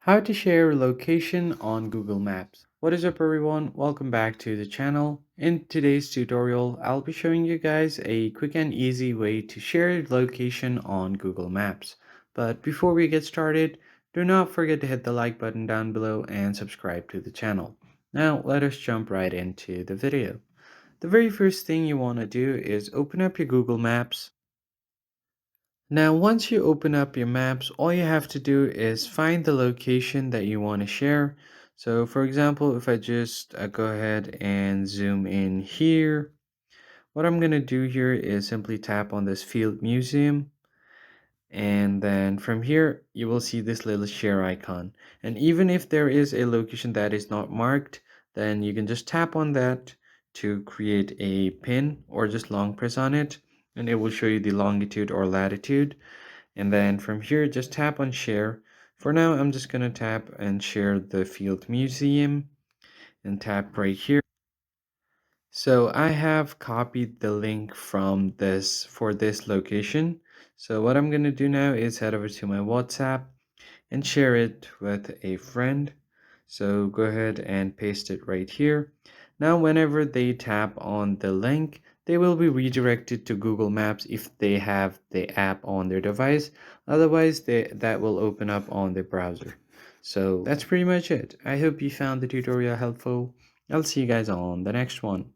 How to share location on Google Maps. What is up everyone? Welcome back to the channel. In today's tutorial, I'll be showing you guys a quick and easy way to share location on Google Maps. But before we get started, do not forget to hit the like button down below and subscribe to the channel. Now let us jump right into the video. The very first thing you want to do is open up your Google Maps. Now, once you open up your maps, all you have to do is find the location that you want to share. So, for example, if I just go ahead and zoom in here, what I'm going to do here is simply tap on this Field Museum. And then from here, you will see this little share icon. And even if there is a location that is not marked, then you can just tap on that to create a pin or just long press on it. And it will show you the longitude or latitude. And then from here, just tap on share. For now, I'm just going to tap and share the Field Museum and tap right here. So I have copied the link from this for this location. So what I'm going to do now is head over to my WhatsApp and share it with a friend. So go ahead and paste it right here. Now, whenever they tap on the link, they will be redirected to Google Maps if they have the app on their device. Otherwise, that will open up on their browser. So that's pretty much it. I hope you found the tutorial helpful. I'll see you guys on the next one.